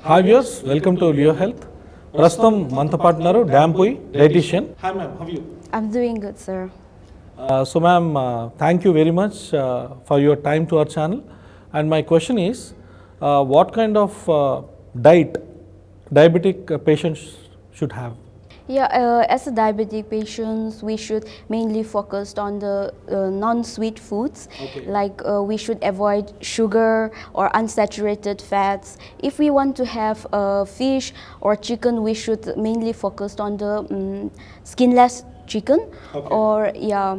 Hi viewers, welcome to Leo Health. ప్రస్తుతం మనతో పాటు ఉన్నారు డాంపుయ్ dietitian. Hi ma'am, how you? I'm doing good, sir. So ma'am, thank you very much for your time to our channel. And my question is, what kind of diet diabetic patients should have? Yeah, as a diabetic patients, we should mainly focus on the non-sweet foods. Okay. Like we should avoid sugar or unsaturated fats. If we want to have fish or chicken, we should mainly focus on the skinless chicken. Okay. Or yeah.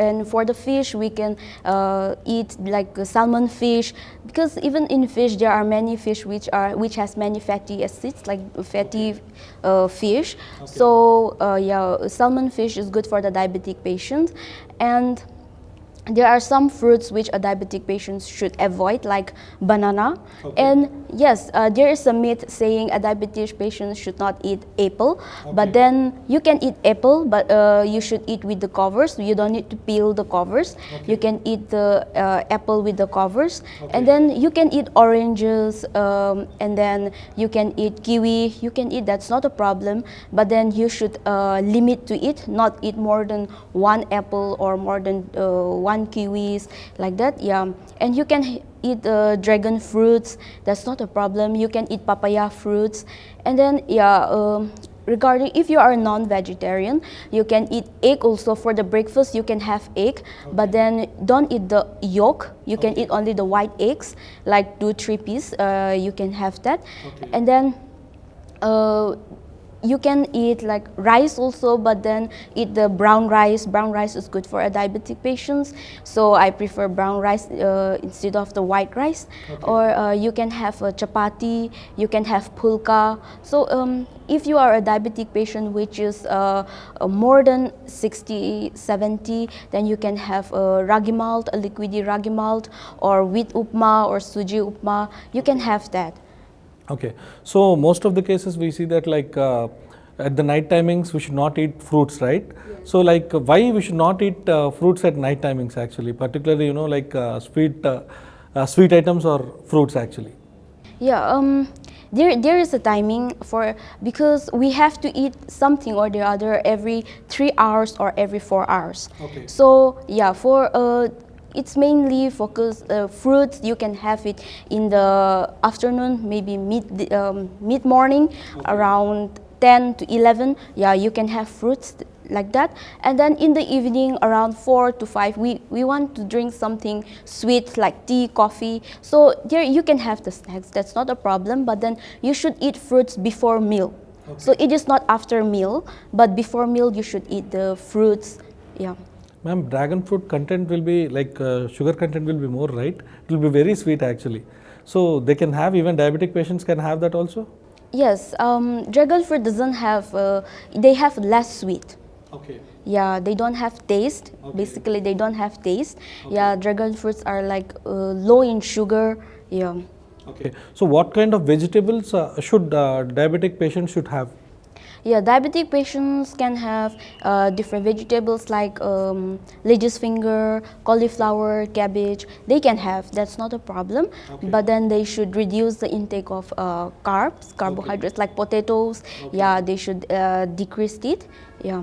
And for the fish, we can eat like salmon fish, because even in fish there are many fish which has many fatty acids, like fatty fish. Okay. So yeah, salmon fish is good for the diabetic patients. And there are some fruits which a diabetic patient should avoid, like banana. Okay. And yes, there is a myth saying a diabetic patient should not eat apple. Okay. But then you can eat apple, but you should eat with the covers. You don't need to peel the covers. Okay. You can eat the apple with the covers. Okay. And then you can eat oranges, and then you can eat kiwi. You can eat, that's not a problem. But then you should limit to eat, not eat more than one apple or more than one kiwis, like that. Yeah. And you can eat dragon fruits, that's not a problem. You can eat papaya fruits. And then yeah, regarding if you are non-vegetarian, you can eat egg also. For the breakfast you can have egg. Okay. But then don't eat the yolk. You can Okay. eat only the white eggs, like 2-3 pieces. You can have that. Okay. And then you can eat like rice also, but then eat the brown rice. Brown rice is good for a diabetic patients, so I prefer brown rice instead of the white rice. Okay. Or you can have a chapati, you can have pulka. So if you are a diabetic patient which is more than 60-70, then you can have ragi malt, a liquidy ragi malt, or wheat upma or suji upma. You can have that. Okay, so most of the cases we see that like at the night timings we should not eat fruits, right? Yes. So like why we should not eat fruits at night timings actually, particularly like sweet items or fruits actually? Yeah, there is a timing for, because we have to eat something or the other every 3 hours or every 4 hours. Okay. So yeah, for it's mainly focus fruits. You can have it in the afternoon, maybe mid morning, Okay. around 10 to 11. Yeah, you can have fruits like that. And then in the evening around 4 to 5, we want to drink something sweet like tea, coffee. So there you can have the snacks, that's not a problem. But then you should eat fruits before meal. Okay. So it is not after meal, but before meal you should eat the fruits. Yeah. Ma'am, dragon fruit content will be like sugar content will be more, right? It will be very sweet actually. So they can have, even diabetic patients can have that also? Yes, dragon fruit doesn't have, they have less sweet. Okay. Yeah, they don't have taste. Okay. Basically, they don't have taste. Okay. Yeah, dragon fruits are like low in sugar. Yeah. Okay. So what kind of vegetables should diabetic patients should have? Yeah, diabetic patients can have different vegetables like lady's finger, cauliflower, cabbage. They can have, that's not a problem. Okay. But then they should reduce the intake of carbs, carbohydrates, like potatoes. Okay. Yeah, they should decrease it. Yeah.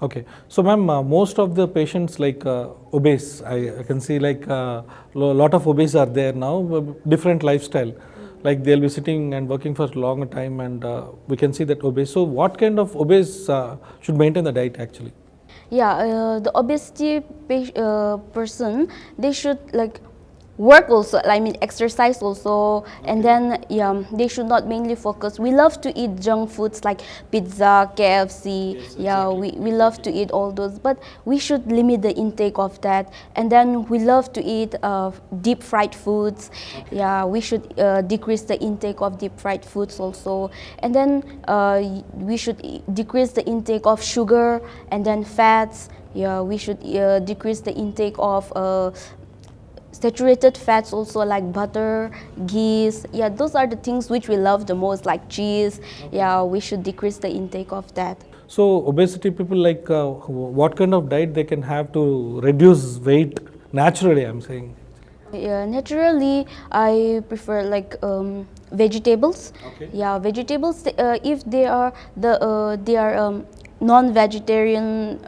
Okay. So ma'am, most of the patients like obese, I can see like lot of obese are there now, different lifestyle. Like they'll be sitting and working for a longer time, and we can see that obese. So what kind of obese should maintain the diet actually? Yeah, the obesity person, they should like work also, I mean exercise also. Okay. And then yeah, they should not mainly focus. We love to eat junk foods like pizza, KFC. Yes, Yeah, exactly. we love to eat all those, but we should limit the intake of that. And then we love to eat deep fried foods. Okay. Yeah, we should decrease the intake of deep fried foods also. And then we should decrease the intake of sugar and then fats. Yeah, we should decrease the intake of saturated fats also, like butter, ghee. Yeah, those are the things which we love the most, like cheese. Okay. Yeah, we should decrease the intake of that. So obesity people, like what kind of diet they can have to reduce weight naturally, I'm saying? Yeah, naturally, I prefer like vegetables. Okay. Yeah, vegetables. If they are non-vegetarian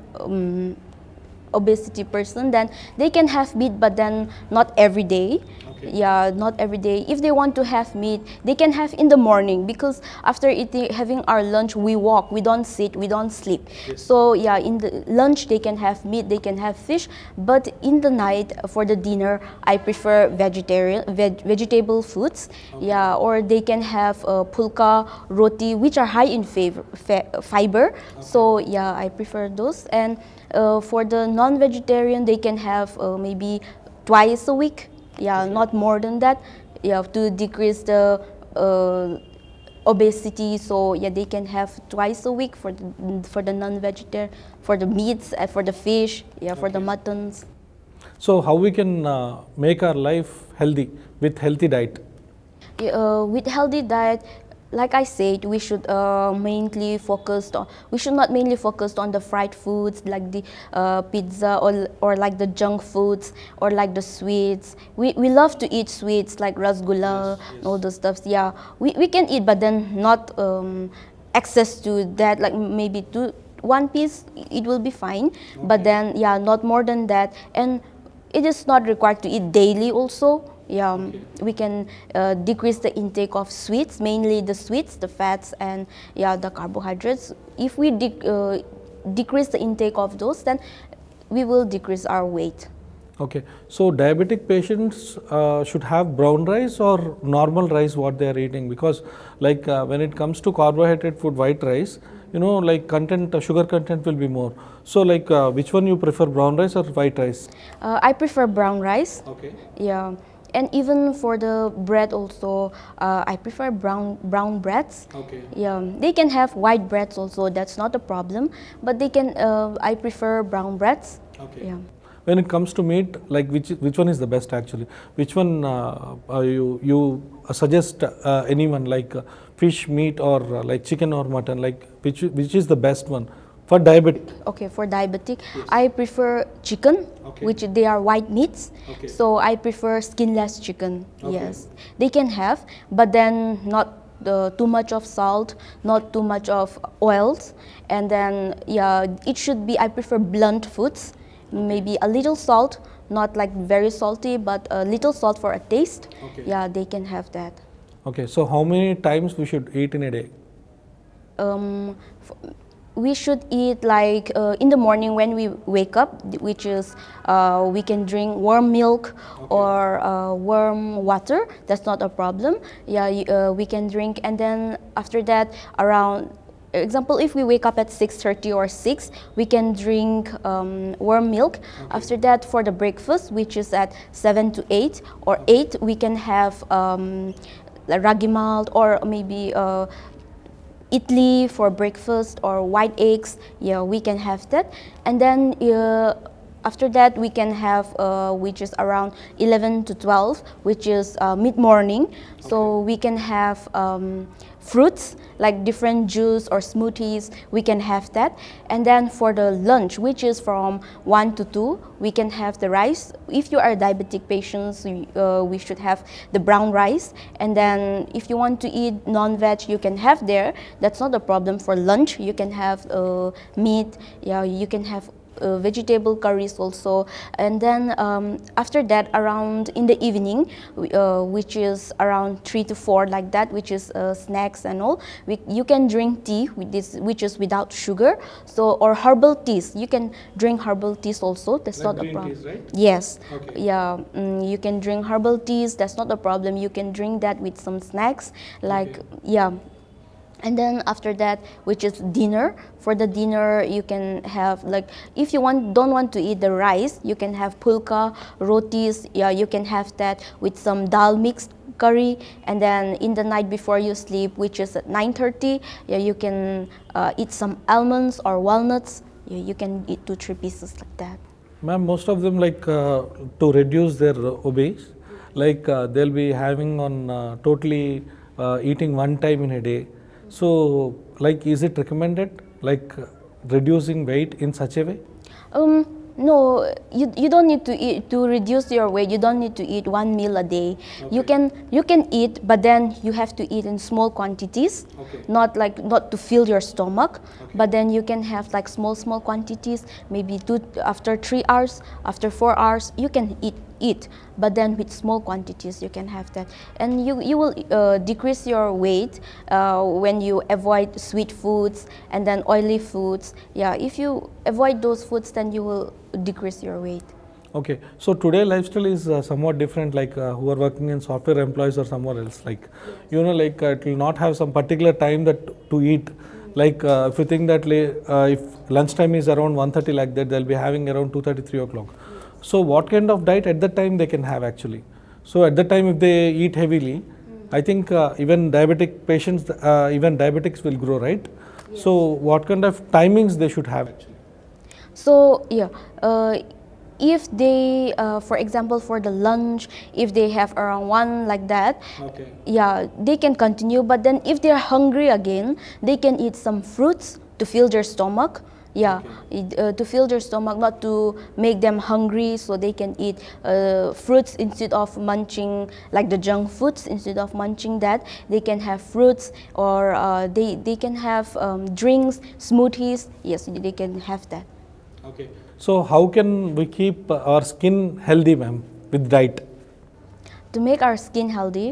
obesity person, then they can have meat, but then not every day. Okay. Yeah, not every day. If they want to have meat, they can have in the morning, because after eating, having our lunch, we walk, we don't sit, we don't sleep. Yes. So yeah, in the lunch they can have meat, they can have fish, but in the night for the dinner, I prefer vegetable foods. Okay. Yeah, or they can have pulka, roti, which are high in fiber. So yeah, I prefer those. And for the non-vegetarian, they can have maybe twice a week. Yeah, Okay. not more than that. Yeah, to decrease the obesity. So yeah, they can have twice a week for the non-vegetarian, for the meats, for the fish, yeah, for the Okay. muttons. So how we can make our life healthy with healthy diet? With healthy diet, like I said, we should mainly focus on. We should not mainly focus on the fried foods like the pizza, or like the junk foods, or like the sweets. We love to eat sweets like rasgulla, Yes, yes. and all those stuffs. Yeah, we can eat, but then not access to that. Like maybe one piece, it will be fine. But Okay. then yeah, not more than that. And it is not required to eat daily also. Yeah, Okay. we can decrease the intake of sweets, mainly the sweets, the fats, and yeah, the carbohydrates. If we decrease the intake of those, then we will decrease our weight. Okay, so diabetic patients should have brown rice or normal rice what they are eating, because like when it comes to carbohydrate food, white rice, you know, like content, sugar content will be more. So like which one you prefer, brown rice or white rice? I prefer brown rice. Okay. Yeah, and even for the bread also, I prefer brown breads. Okay. Yeah, they can have white breads also. That's not a problem. But they can. I prefer brown breads. Okay. Yeah. When it comes to meat, like which one is the best actually? Which one you suggest anyone, like fish, meat, or like chicken or mutton? Like which is the best one for diabetic? Okay, for diabetic, I prefer chicken, Okay. which they are white meats. Okay. So I prefer skinless chicken. Okay. Yes, they can have, but then not too much of salt, not too much of oils, and then yeah, it should be. I prefer blunt foods, maybe a little salt, not like very salty, but a little salt for a taste. Okay. Yeah, they can have that. Okay, so how many times we should eat in a day? We should eat like in the morning when we wake up, which is we can drink warm milk or warm water. That's not a problem. Yeah, we can drink, and then after that, around example, if we wake up at 6:30 or 6, we can drink warm milk. After that, for the breakfast, which is at 7 to 8 or 8, we can have ragi malt, or maybe idli for breakfast, or white eggs. Yeah, we can have that. And then after that, we can have which is around 11 to 12, which is mid-morning. So we can have fruits like different juice or smoothies. We can have that. And then for the lunch, which is from 1 to 2, we can have the rice. If you are diabetic patients, we should have the brown rice. And then if you want to eat non-veg, you can have there. That's not a problem. For lunch, you can have meat. Yeah, you can have vegetable curries also. And then after that, around in the evening, which is around 3 to 4, like that, which is snacks and all, you can drink tea with this, which is without sugar. So, or herbal teas, you can drink herbal teas also. That's Like not a green problem. teas, right? Yes. Okay. Yeah, you can drink herbal teas. That's not a problem. You can drink that with some snacks, like Okay. yeah. And then after that, which is dinner. For the dinner, you can have, like, if you don't want to eat the rice, you can have pulka, rotis. Yeah, you can have that with some dal mixed curry. And then in the night before you sleep, which is at 9:30, yeah, you can eat some almonds or walnuts. Yeah, you can eat 2-3 pieces like that. Ma'am, most of them, like to reduce their obese, like they'll be having on totally eating one time in a day. So like, is it recommended, like reducing weight in such a way? No, you don't need to eat to reduce your weight. You don't need to eat one meal a day. You can eat, but then you have to eat in small quantities. Okay. Not to fill your stomach, but then you can have like small quantities. Maybe after 3 hours, after 4 hours, you can eat, but then with small quantities you can have that, and you will decrease your weight when you avoid sweet foods and then oily foods. Yeah, if you avoid those foods, then you will decrease your weight. Okay, so today lifestyle is somewhat different, like who are working in software employees or somewhere else, like like it will not have some particular time that to eat, like if you think that if lunchtime is around 1:30 like that, they'll be having around 2:30 3 o'clock. So what kind of diet at that time they can have actually? So at that time if they eat heavily, I think even diabetic patients, even diabetics will grow, right? So what kind of timings they should have actually? So yeah, if they, for example, for the lunch, if they have around 1 like that, Okay. yeah, they can continue. But then if they are hungry again, they can eat some fruits to fill their stomach. Yeah, to fill their stomach, not to make them hungry, so they can eat fruits instead of munching like the junk foods. Instead of munching that, they can have fruits, or they can have drinks, smoothies. Yes, they can have that. Okay. So how can we keep our skin healthy, ma'am, with diet? To make our skin healthy,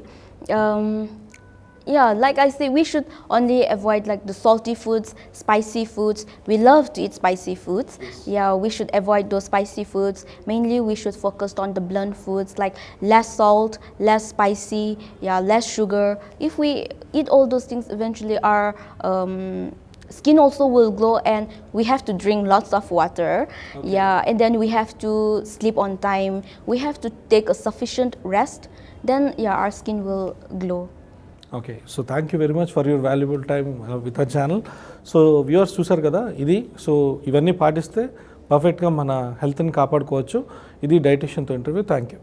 yeah, like I say, we should only avoid like the salty foods, spicy foods. We love to eat spicy foods. Yeah, we should avoid those spicy foods. Mainly we should focus on the blunt foods, like less salt, less spicy, yeah, less sugar. If we eat all those things, eventually our skin also will glow, and we have to drink lots of water. Yeah, and then we have to sleep on time. We have to take a sufficient rest. Then yeah, our skin will glow. Okay, so thank you very much for your valuable time with our channel. So viewers చూసారు కదా, ఇది so ఇవన్నీ పాటిస్తే పర్ఫెక్ట్గా మన హెల్త్ని కాపాడుకోవచ్చు. ఇది డైటిషియన్తో ఇంటర్వ్యూ. Thank you.